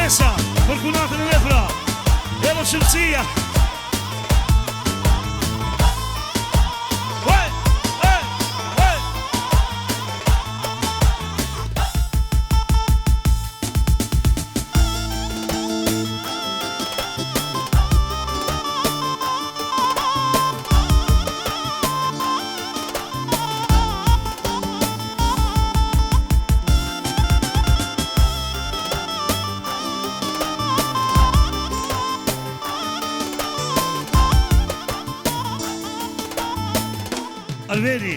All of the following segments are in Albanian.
Vanessa, për kunatën e vepra, Evo Shëmësia. Alveri,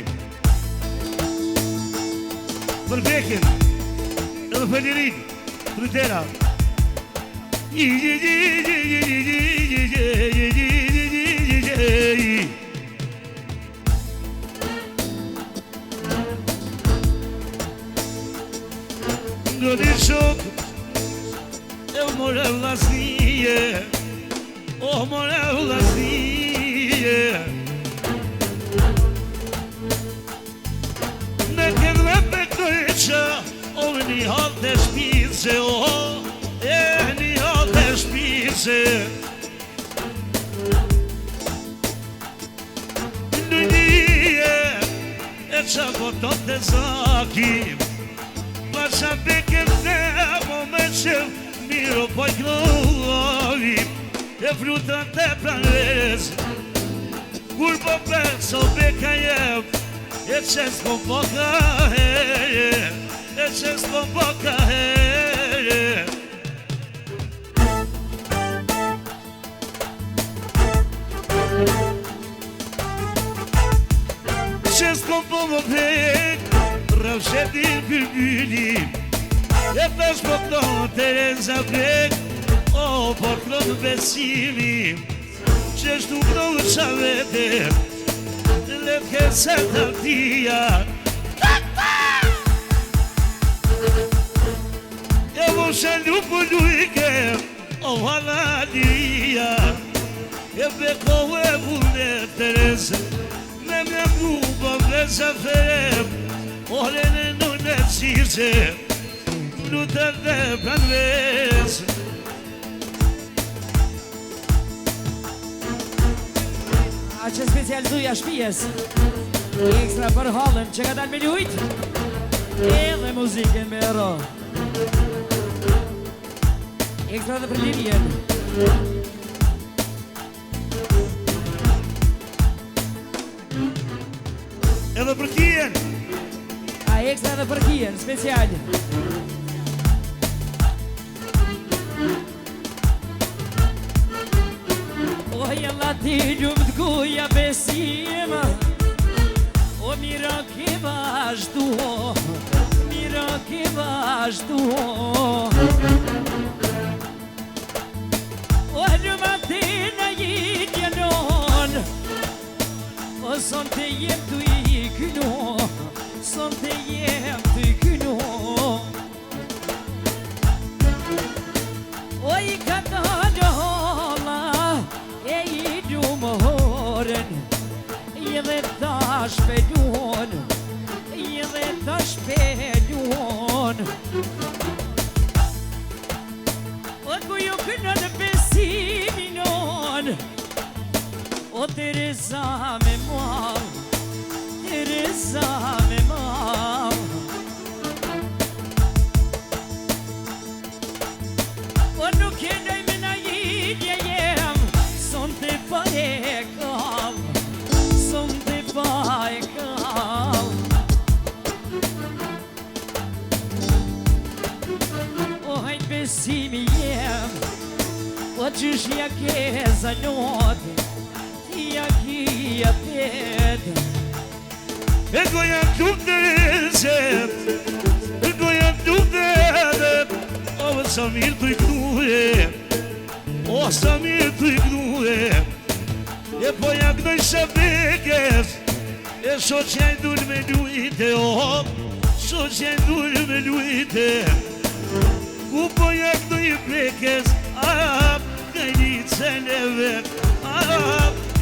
për Bekin, edhe Felirin, Frutera. Në një shok, e more vlasnije, o more vlasnije. O një hatë të shpice, një hatë të shpice. Në një e qa botot të zakim, pa qa bekem në me që miro po i klovim, e frutat e pranves, kur po përso beka jem, e që s'ko po ka herë, e që s'ko po ka herë. Që s'ko po më pek, rrëvshetin bërbylim, e tash po këto Tereza pek, o po këto besimi, që shtu këto qa vete, letke se të tia. E vëshë lupu lujke, o halalia, e beko e vune Tereze, me me muba vese ferem, ore në në qise, lutën dhe pranvese. A që specializuja shpijes, ekstra për halën që ka dalë me ljujt, edhe muzikën me ro. Ekstra dhe për Lilien. Edhe për Kien. A ekstra dhe për Kien, special. Jella ti gjumë t'kuja besima, o mira ki vazhdu, mira ki vazhdu. O ljumë ti në jitë janon, o son të jem të i kyno, son të jem të i kyno. O i ka të gjolla, e i gjumë horen, i dhe ta shpedun, i dhe ta shpedun. O ku ju kënë në besiminon, o Tereza me mal, Tereza me mal. O nuk e nëj me na jidje jem, son të pa e kam, son të pa e kam. O hajt besimi jem, o qëshja ke zanot, ja kia pet. E goja tuk të rezet, e goja tuk të redep, o sa mirë të i knuje, o sa mirë të i knuje. E po ja këdoj shabekes, e so që e ndull me lujte, o so që e ndull me lujte. Ku po ja këdoj bekes, a këni celevet,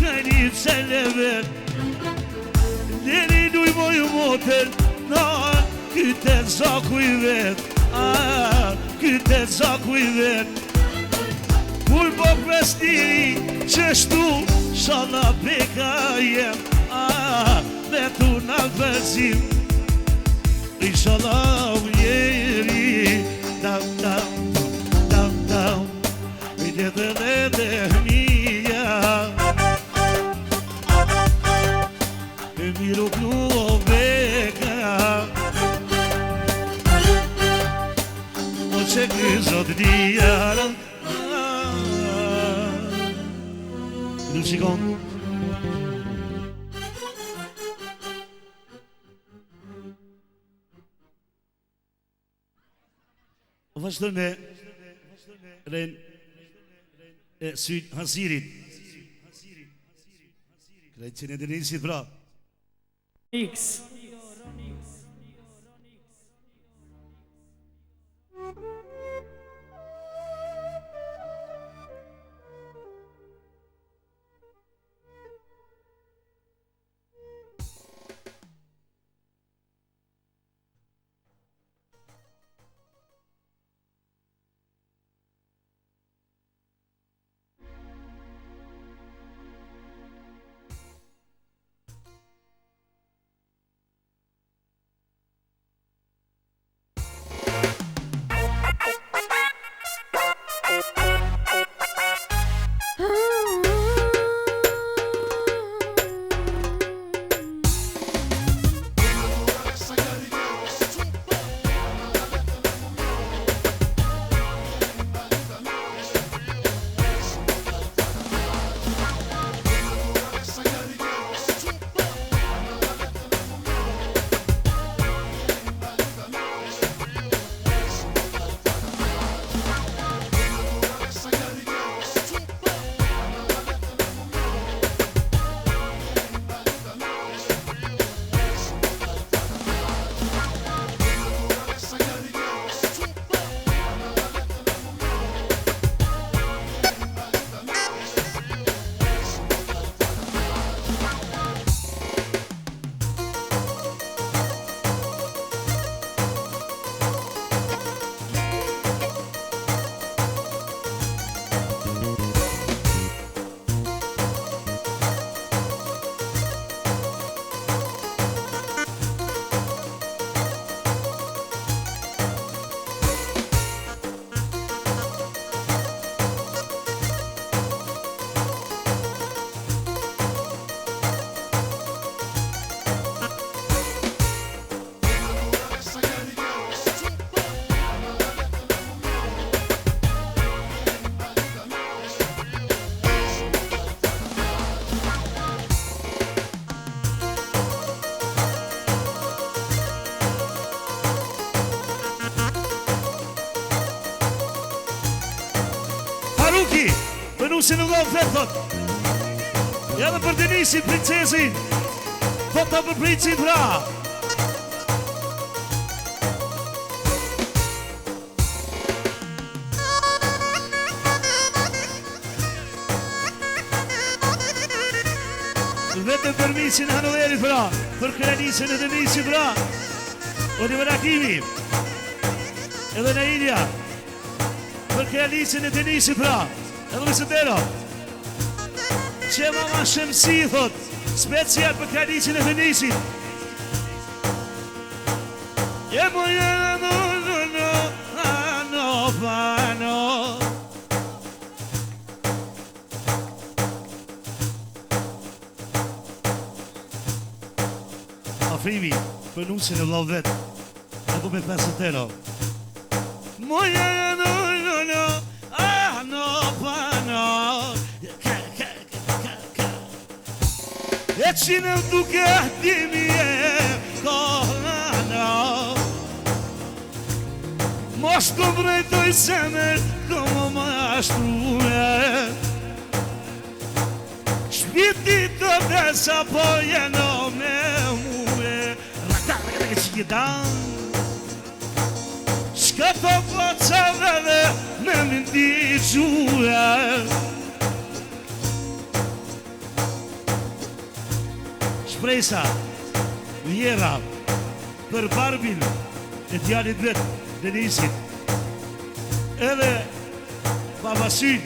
këni celevet. Deri duj moju motel, na kyte zaku i vet, kyte zaku i vet. Kur po prestiri qështu shala beka jem, me tu në përzim inshallah vjeri dam dam dam dam i jetën e dehnia e miru knu o beka o që këzot djarën nuk shikon vazhdoj me ren e syt Hasirit. Krejtësin e Denisit, bra. X. Si në lovë vetë thot ja dhe për Denisin, princesin thot ta për princin pra vetëm për misin Hanoverit pra për Krenisin e Denisin pra Oliver Akimi edhe në Ilja për Krenisin e Denisin pra edhe me sëtero që mama Shemsi thot special për Krenisin e Denisit e moje no Afrimi për nusin e vlau vet edhe me pesëtero moje e që në duke dimi e kohana mos të vrejtoj zemër këmë më ashtrume shpiti të besa po jeno me mume rakar që jetan shka të pocave dhe me mindi gjue Shpresa, vjera, për Barbin e djalit vetë, Denisit. Edhe babasin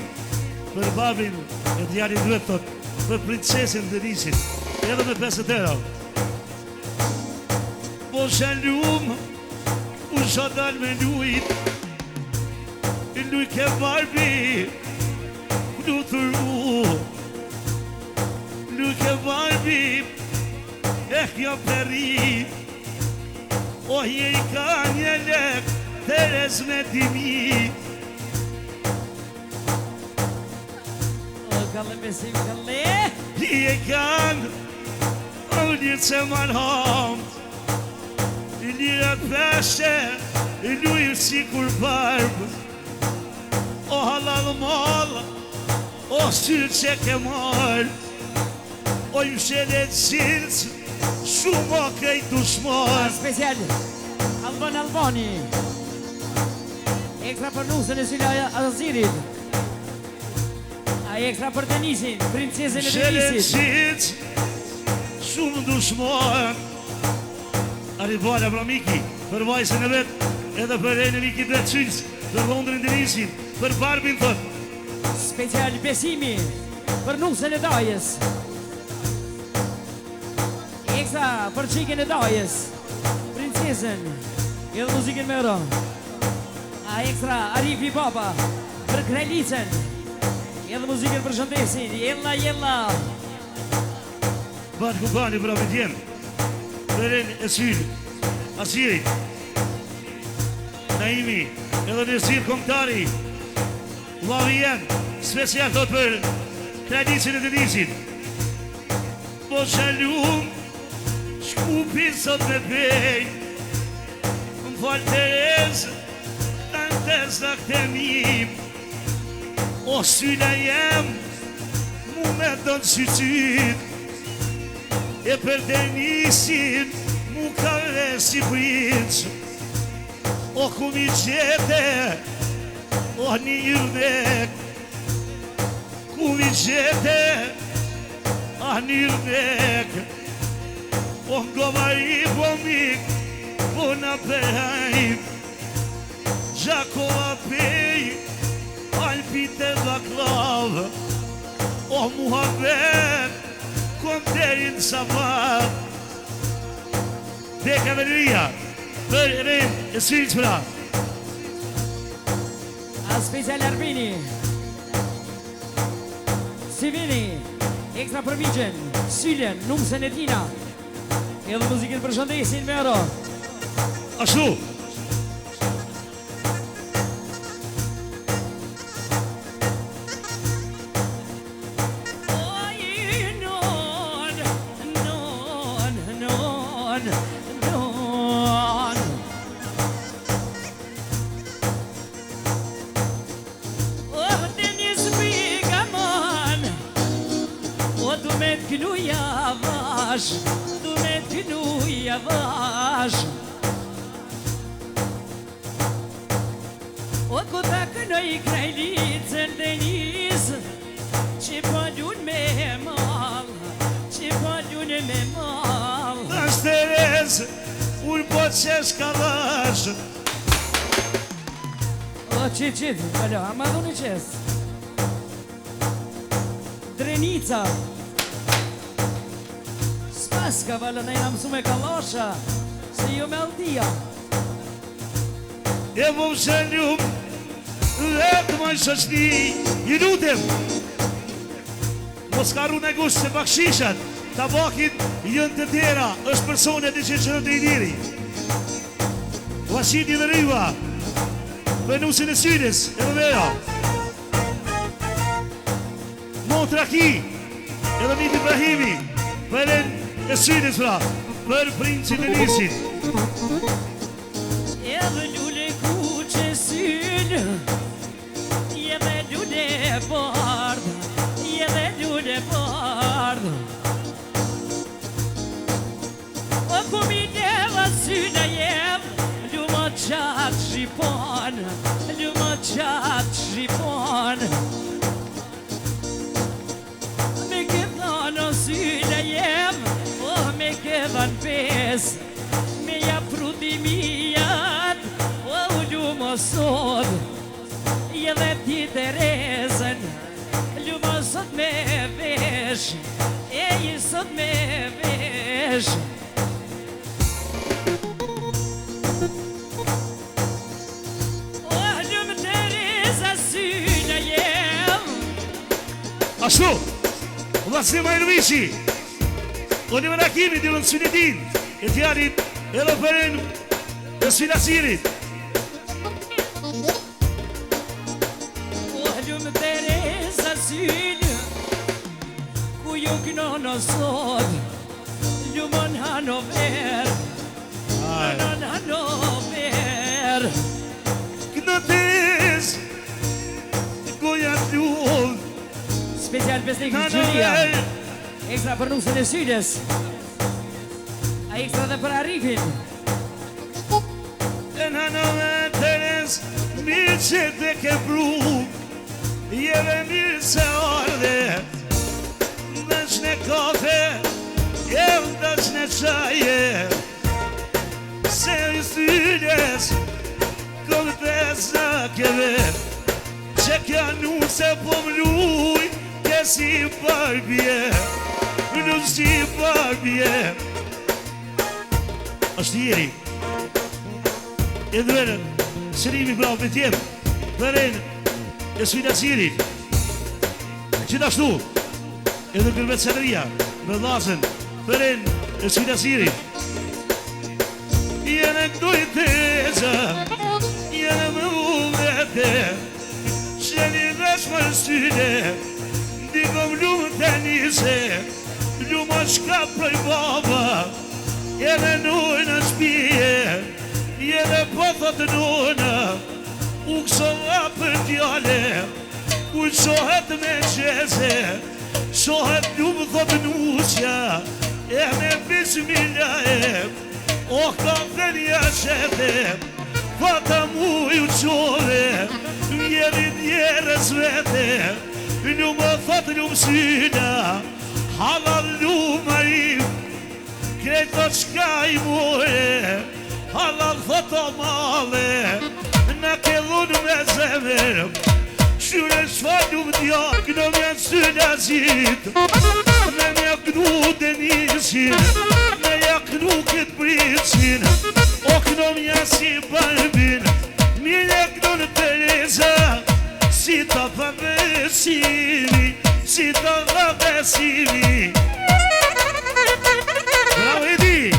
për babin e djali duhet thot, për princesin Denisin, edhe me 50 euro. Po shalum, u shodal me lujt, lujt ke barbi, lutur u, lujt ke barbi, kjo peri, je I ka një lek, teres me dimi. Kalle besim, kalle. Je kanë, ulljet se marham, lirat peshe, lujë si kur barbë, o halal mal, o syrë që ke marë, o ju shelet zilës, shumë o krejt dushmar. Special, Albani. Ekstra për nusën e Sylla Azirit. A ekstra për Denisin, princesën e Denisit. Shelet zilës, shumë dushmar. Aribala pra Miki, për vajsën e vetë, edhe për e në Miki dhe qylës, për Londrin Denisin, për barbin thot. Special besimi, për nusën e dajës. Ekstra për qikën e dajës, princesën, edhe muzikën me ro. A ekstra Arifi Baba, për krejlicën, edhe muzikën për shëndesin, jella. Batë Kubani për Abidjen, për e Syllë, Asirit, Naimi, edhe Nësir Komtari, Lavien, special thot për krejlicën e Denisit. Po shalum, shkupi sot me pej, më falë Terez, në testa këtë mim, o Sylla jem, mu me donë syqyt, e për Denisin, mu ka resi prinç, o ku mi gjete, o një irnek, ku mi gjete, a një irnek, o ngovari po mik, po na përhajm, Gjakova pej, alpite baklav, o muhabet, konderin sabat. Deka Valeria, për Ren e Syllës pra. A special Arbini, Sivini, ekstra për Vigjen, Syllën, numësën e tina, edhe muzikën për shëndesin me ro. Ashtu. O ku ta kënoj krejlicën Denis, që po ljun me mal, që po ljun me mal. Tash Terez, unë po qesh ka dhash. O qit, alo, ama dhuni qes. Drenica. Spaska vala na jena mësu me kalosha, se jo me aldia. E po më shëllum, dhe të më shështi, i lutem. Mos ka ru në gusht se bakshishat, tabakin jënë të tjera, është personet e që qërët e i diri. Vashiti dhe Riva, për nusin e Syllës, edhe vera. Montraki, edhe Miti Ibrahimi, për e Syllës pra, për princin e Nisit. Edhe lule kuqe Syllë, edhe lule bardë, edhe lule bardë. O ku mi deva Sylla jem, lumë qatë shqipon, lumë qatë shqipon. Me këthan o Sylla jem, o me këthan pes, me ja prudimijat, o lumë sot. edhe ti Terezën, lumo sot me vesh, e i sot me vesh. Oh, lumë Tereza syna jem. Ashtu, vlasë Majrëvishi, Oliver Hakimi, Dilën Synitin, e tjarit, e Roperin, e Sfinasirit. Oh, lumë Tereza syna, ku ju kënono sot, lumon Hanover, lumon Hanover. Kënë Terez, goja t'lullë, Special pesnik Gjulia, ekstra për nusën e sydes, a ekstra dhe për Arifin. e në me Terez, mirë që te ke pru, jeve mirë se ardhe, dësh në kafe, jem dësh në qaje, se i sydes, këllëtes në keve, që kja nuse po mluj, ke si barbje, nuk si barbje. Është jeri, e dërën, sërimi bravo për tjemë, dërën, e Sfinasirit, gjithashtu, edhe Gërvetësaria, me lasën, dërën, e Sfinasirit. Jene këtoj Tereza, jene me uvete, që një vesh më syne, ndikom lumë të njëse, lumë shka prej baba, jene nujnë në shpije, jene pëthët nujnë, u kësova për tjale, u shohet me qese, shohet lumë thot nusja, e me bismilja e, oh ka dhe një shete, fata mu ju qove, mjerit njerës vete, lumë thot lumë syna, halal lumë arim, krejto qka i more, halal thot o male, në ke dhunë me zemër, shure shfallu më djarë, këno me syna zit, me mja kënu denisin, me ja kënu këtë pritsin, o këno mja si barbin, mja këno në Tereza, si ta përbesimi, si ta përbesimi. Bravo Edi!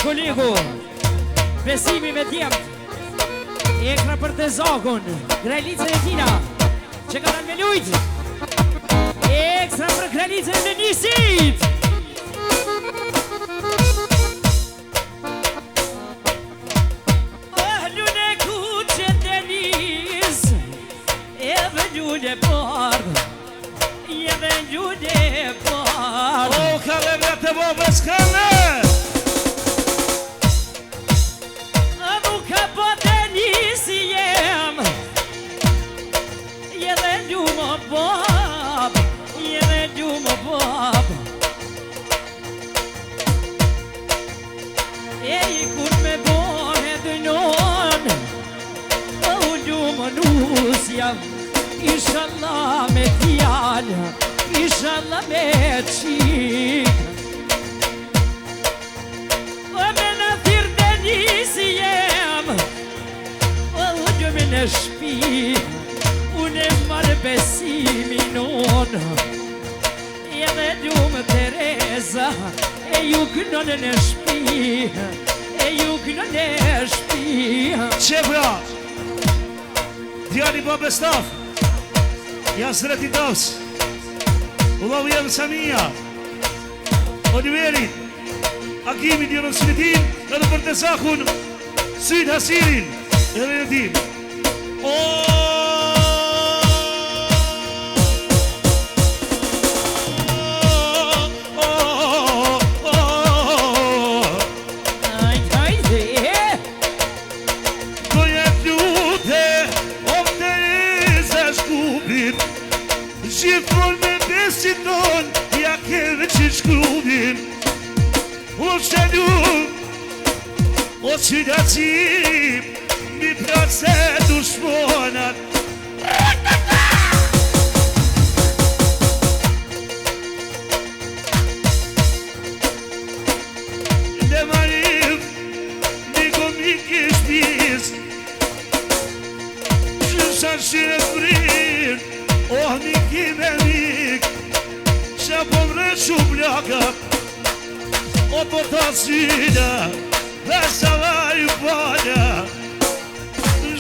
kolegu, besimi me djemt, ekstra për të zakun, Kralicën e tina, që ka në me lujt, ekstra për Kralicën e Nisit. Lune kuqe të nis, edhe lune bardh, edhe lune bardh. O, kale vete bobës, kale! Ka bote nisi jem, edhe lumë bab, edhe lumë bab. jam Inshallah me t'jallë Inshallah me qik O me në thirë të njësi jem O gjëme në shpi Unë e marë besimin unë Edhe gjumë Tereza E ju kënë në shpi E ju kënë në shpi Qebra Djali Babe Staf Jasreti Davs Ullahu Jem Samia Oliverit Akimi Dionën Silitin Edhe për të sakun Syt Hasirin Edhe në tim Gjithmon me besin ton Ja keve që shkrubin O shëllu O qyllacim Mi prase dushmonat Dhe marim Një komik i shpis Gjësa shire frir Oh, Niki me Nik Që po mre shumë laka O po ta syna Dhe sa vari falja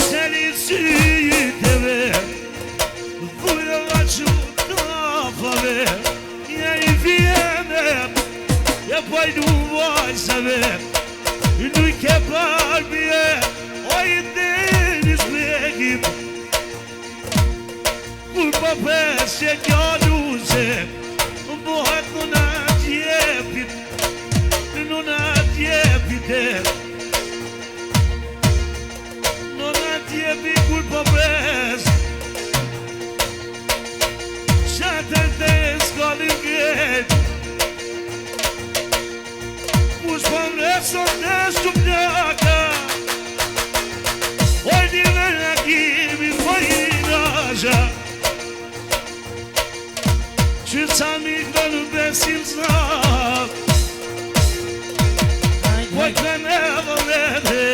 Shëni syteve Vujë nga që tafave Ja i vjene Ja pajdu vajzave Nuk ke parbje O i denis begim Kur po pesje gjalluze Bohet në atjepit Në atjepit Në atjepit kur po pes Shatër të s'kallim gret Kush po mresot në shtuplaka Oj një në kimi fajinaja Që ca mikë në besim znak Pojtë me vëllete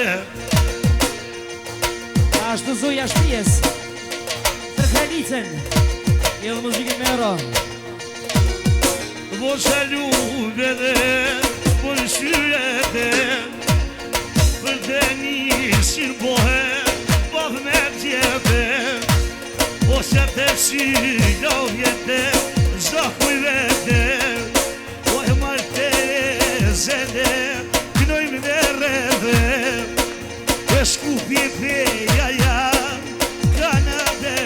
Ashtu Zoja Shpijes Për Kralicën Edhe muzikën me ro Po që ljubete Po në shyete Për të njësin bohe Bëth me tjepe Po që të qylo vjete Zakuj vete O e marrë zede Kënojmë dhe rrëdhe E shkupi peja ja Kanade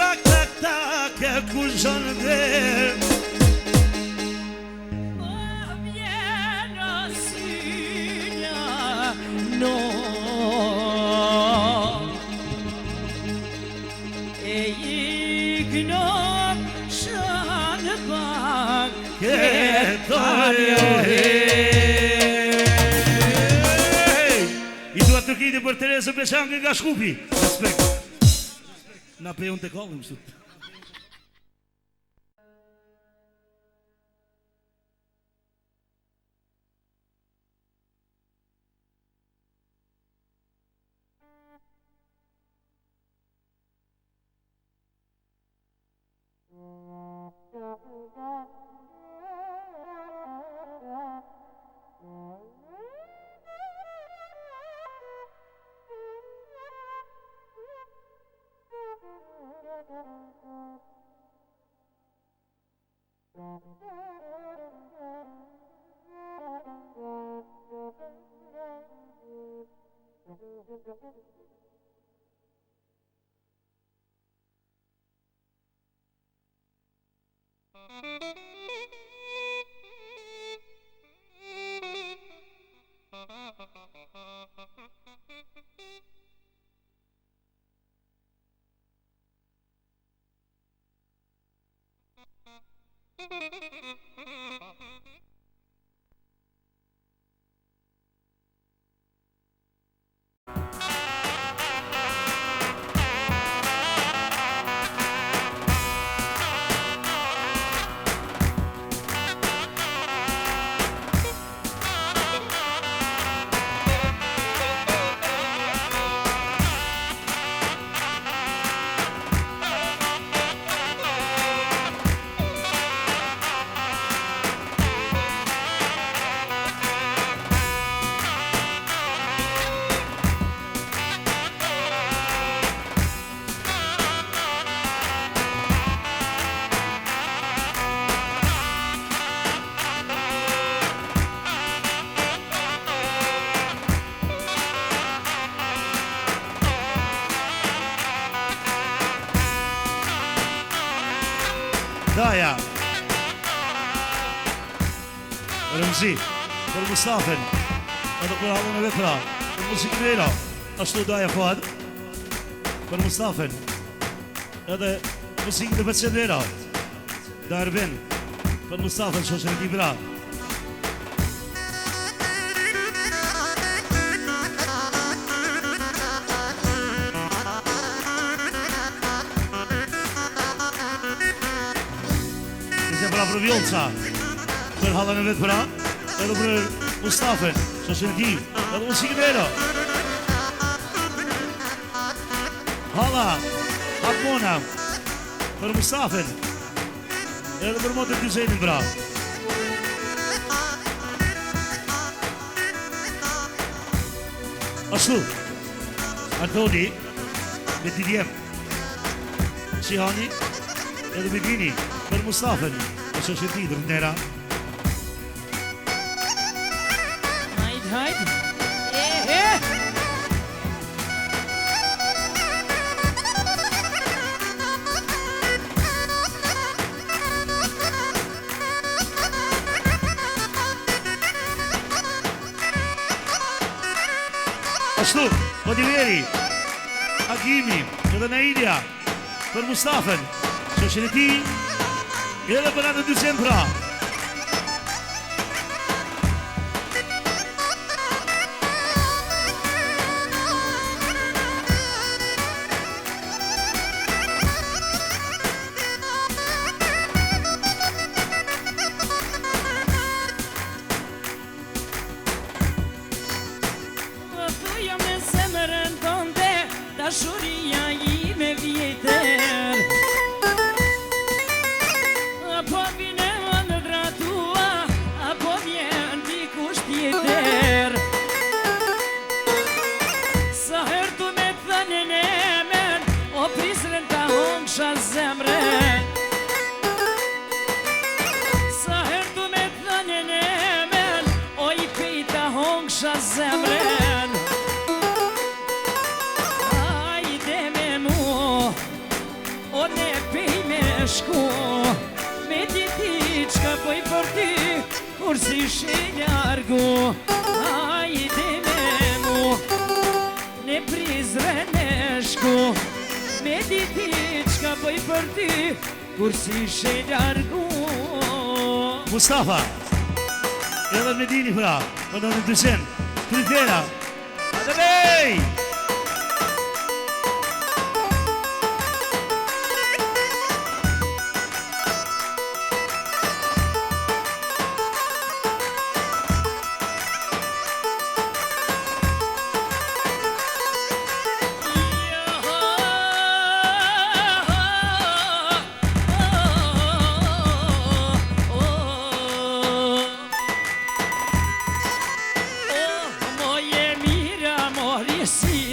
Rak tak tak e ku zhënë dhe I duat të kiti për Terezë Beçanke nga Shkupi Respekt Na pe unë të kohëm sot Daja. Rëmzi, për Mustafën, edhe për halën e vetra, për muzikën e era, ashtu Daja Fuad, për Mustafën, edhe muzikën e Becendera, da Erben, për Mustafën, shoshën e Tibra. Për Vjolca, për halën e vetë pra, edhe për Mustafën, shoshën e ti, edhe muzikën e era. Hala, Hakmona, për Mustafën, edhe për motër Dyzenin pra. Ashtu, Antoni, me Didjem, Shihani, edhe Begini, për Mustafën, shoshën e ti, Drëndera. Hajt, Ashtu, Odiveri, Agimi, edhe Naidja, për Mustafën, shoshën e ti, edhe për atë Dyzen pra. Dashuria ime vjetër, apo vine në dratua, apo vjen dikush tjetër. Sa herë tu me thënën e men, o prisrën ta hongsha zemrën. Sa herë tu me thënën e men, o i pej ta hongsha zemrën. O ne pej me shku, me ti qka pëj për ty, kur si she ljargu. Hajde me mu, ne prizre me shku, me ti qka pëj për ty, kur si she ljargu. Mustafa, edhe Medini pra, për në Dyzen, Tritera, adë bej!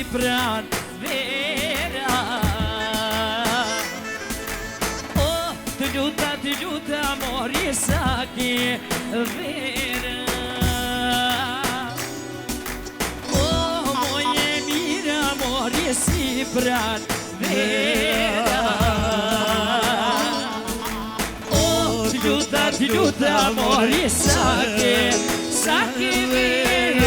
Pran vera, oh, të luta mori saki vera. Oh, moje mira mori si pran vera. Oh, të luta mori saki vera.